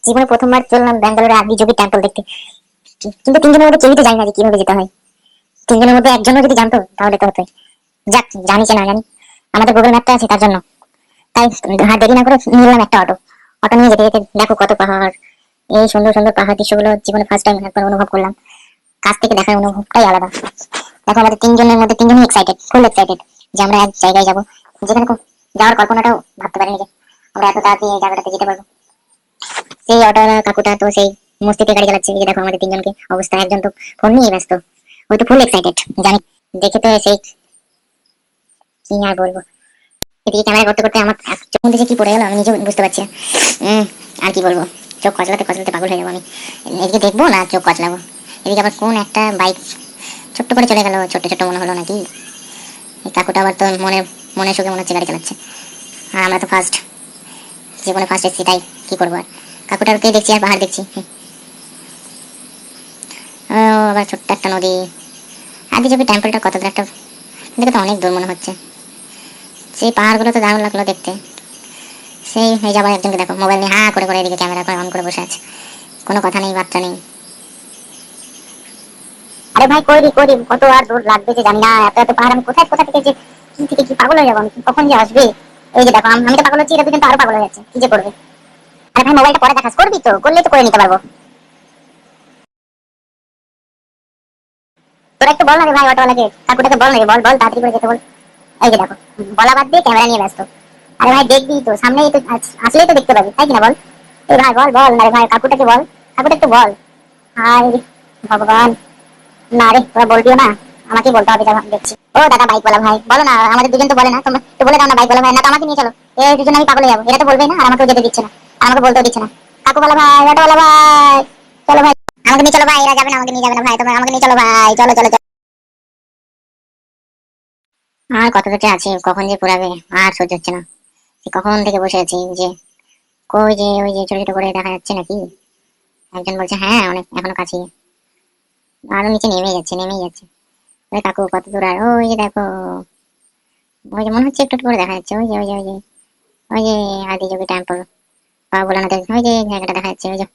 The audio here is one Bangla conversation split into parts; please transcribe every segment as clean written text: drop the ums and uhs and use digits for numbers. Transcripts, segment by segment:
জীবনে প্রথমবার চললাম ব্যাঙ্গালোরে আদি যোগী টেম্পল দেখতে। কিন্তু তিনজনের মধ্যে কেউই তো জানি না যে কিভাবে যেতে হয়। তিনজনের মধ্যে একজনও যদি জানতো তাহলে তো হতোই। যাক, জানি কি না জানি, আমাদের গুগল ম্যাপটা আছে তার জন্য। তাই আর দেরি না করে নিলাম একটা অটো। অটো নিয়ে যেতে যেতে দেখো কত পাহাড়। এই সুন্দর সুন্দর পাহাড় দৃশ্যগুলো জীবনে ফার্স্ট টাইম একবার অনুভব করলাম। কাছ থেকে দেখার অনুভবটাই আলাদা। দেখো আমাদের তিনজনের মধ্যে তিনজনই এক্সাইটেড, ফুল এক্সাইটেড যে আমরা এক জায়গায় যাবো, যেখানে যাওয়ার কল্পনাটাও ভাবতে পারিনি যে আমরা এত তাড়াতাড়ি এই জায়গাটাতে যেতে পারবো। সেই অটোওয়ালা কাকুটা তো সেই মস্তিতে গাড়ি চালাচ্ছে। এই যে দেখো আমাদের তিনজনকে অবস্থা, একজন তো ফোন নিয়ে ব্যস্ত, ওই তো ফুল এক্সাইটেড জানি। দেখে তো সেই কি আর বলবো। এদিকে ক্যামেরা করতে করতে আমার চোখ থেকে কি পড়ে গেল আমি নিজেও বুঝতে পারছি না। আর কি বলবো, চোখ কচলাতে কচলাতে পাগল হয়ে যাবো আমি। এদিকে দেখবো না চোখ কচলাবো, এদিকে আবার কোন একটা বাইক ছোট্ট করে চলে গেল। ছোট্ট ছোট্ট মনে হলো নাকি এই কাকুটা আবার তো মনে মনে সুখে মনে হচ্ছে গাড়ি চালাচ্ছে। আর আমরা তো ফার্স্ট, জীবনে ফার্স্ট এসেছি, তাই কি করবো আর। কাকুটাকে দেখছি আর পাহাড় দেখছি। ও আবার ছোট্ট একটা নদী। আদি যাবে টেম্পলটা কত দূর একটা, দেখে তো অনেক দূর মনে হচ্ছে। সেই পাহাড়গুলো তো দারুণ লাগলো দেখতে। সেই এই যাবার একজনকে দেখো মোবাইল নিয়ে হাঁ করে করে এদিকে ক্যামেরা করে অন করে বসে আছে, কোনো কথা নেই বার্তা নেই। আরে ভাই কই কই কত আর দূর লাগবে যে জানি না। এত এত পাহাড় আমি কোথায় কোথা থেকে যে কি থেকে কি পাগল হয়ে যাবো আমি, কখন যে আসবে। এই যে দেখো আমি তো পাগল হচ্ছি, এটা কিন্তু আরো পাগল হয়ে যাচ্ছে, কি যে করবে। আরে ভাই মোবাইলটা পরে দেখাস, করবি তো, করলেই তো করে নিতে পারবো। তোরা একটু বল না রে ভাই অটোওয়ালাকে, কাকুটাকে বল না রে, বল বল তাড়াতাড়ি করে যেতে বল। এই যে দেখো বলা বাদ দিয়ে ক্যামেরা নিয়ে ব্যস্ত। আরে ভাই দেখবি তো, সামনেই তো আসলেই তো দেখতে পাবি, তাই কিনা বল। এই ভাই বল বল না রে ভাই, কাকুটাকে বল, কাকুটা একটু বল। হায় ভগবান, না রে তোরা বলবিও না, আমাকেই বলতে হবে, যা দেখছি। ও দাদা বাইকওয়ালা ভাই, বলো না, আমাদের দুজন তো বলে না, তোমরা তো বলে দাও না বাইকওয়ালা ভাই, না তো আমাকে নিয়ে চলো। এই দুজন আমি পাগল হয়ে যাবো, এটা তো বলবেই না আর আমাকেও যেতে দিচ্ছে না, আর আমাকে বলতেও দিচ্ছে না। কাকুওয়ালা ভাই, অটোওয়ালা ভাই, চলো ভাই, আমাকে নিয়ে চলো ভাই, এরা যাবে না, আমাকে নিয়ে যাবে না ভাই, তোমরা আমাকে নিয়ে চলো ভাই, চলো চলো চলো। আর কত দূরে আছি, কখন যে পুরাবে আর সহ্য হচ্ছে না। কখন থেকে বসে আছি যে কই যে ওই যে ছোট ছোট করে দেখা যাচ্ছে নাকি। একজন বলছে হ্যাঁ অনেক এখনো কাছে, আরো নিচে নেমেই যাচ্ছে নেমেই যাচ্ছে। ওই কাকু কত দূর, আর ওই যে দেখো, ওই যে মনে হচ্ছে একটু একটু করে দেখা যাচ্ছে, ওই যে ওই যে ওই যে ওই যে আদিযোগী টেম্পল বা ভোলানাথের ওই যে জায়গাটা দেখা যাচ্ছে, ওই যে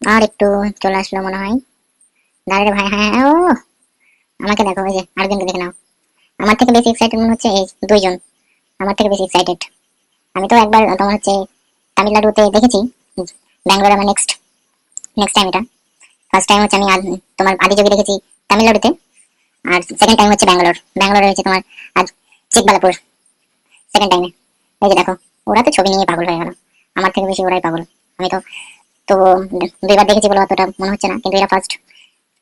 আর একটু চলে আসলো মনে হয়। দাঁড়ালে ভাই, হ্যাঁ হ্যাঁ, ও আমাকে দেখো, ওই যে আরেকজনকে দেখে নাও। আমার থেকে বেশি এক্সাইটেড মনে হচ্ছে এই দুইজন, আমার থেকে বেশি এক্সাইটেড। আমি তো একবার তোমার হচ্ছে তামিলনাড়ুতে দেখেছি, ব্যাঙ্গালোর আমার নেক্সট নেক্সট টাইম এটা। ফার্স্ট টাইম হচ্ছে আমি তোমার আদিযোগী দেখেছি তামিলনাড়ুতে, আর সেকেন্ড টাইম হচ্ছে ব্যাঙ্গালোর। ব্যাঙ্গালোরে হচ্ছে তোমার আজ চিকবালাপুর সেকেন্ড টাইমে। এই যে দেখো ওরা তো ছবি নিয়ে পাগল হয়ে গেল, আমার থেকে বেশি ওরাই পাগল। আমি তো তো দুইবার দেখেছি বলে অতটা মনে হচ্ছে না, কিন্তু এরা ফার্স্ট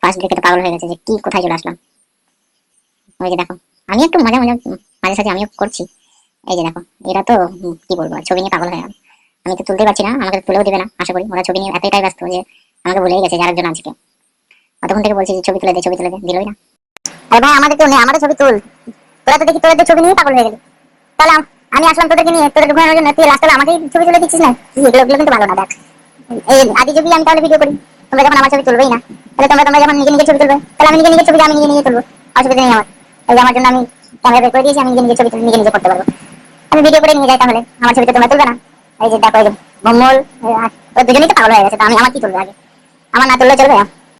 ফার্স্ট দেখে তো পাগল হয়ে গেছে যে কি কোথায় চলে আসলাম। ওই যে দেখো আমি একটু মজা মজা মাঝে সাঝে আমিও করছি। এই যে দেখো এরা তো কি বলবো আর, ছবি নিয়ে পাগল হয়ে গেল। আমি তো তুলতে পারছি না, আমাকে তুলেও দিবে না আশা করি। ওরা ছবি নিয়ে এতটাই ব্যস্ত যে আমাকে ভুলেই গেছে যে আরেকজন আজকে। অতক্ষণ থেকে বলছি যে ছবি তুলে দে ছবি তুলে দে, দিলই না। আরে ভাই আমাদের কেউ নেই, আমাদের ছবি তুল। তোরা তো দেখি তোদের ছবি নিয়ে পাগল হয়ে গেলি। তাহলে আমি আসলাম তোদেরকে নিয়ে, তোদের ঘোরানোর জন্য, তুই লাস্টে আমাকেই ছবি তুলে দিচ্ছিস না কি, এগুলো এগুলো কিন্তু ভালো না। দেখ এই আদি যদি আমি তাহলে ভিডিও করি, তোমরা যখন আমার ছবি তুলবেই না, তাহলে তোমরা তোমরা যখন নিজে নিজে ছবি তুলবে, তাহলে আমি নিজে নিজে ছবি আমি নিজে নিজে তুলবো, অসুবিধা নেই আমার। এই যে আমার জন্য আমি ক্যামেরা বের করে দিয়েছি, আমি নিজে নিজে ছবি নিজে নিজে করতে পারবো। আমি ভিডিও করে নিয়ে যাই, তাহলে আমার ছবিটা তোমরা তুলবে না। এই যে দেখো এই যে ভম্বল, ওরা দুজনেই তো পাগল হয়ে গেছে, তো আমি আমার কি তুলবে আগে, আমার না তুললে চলবে।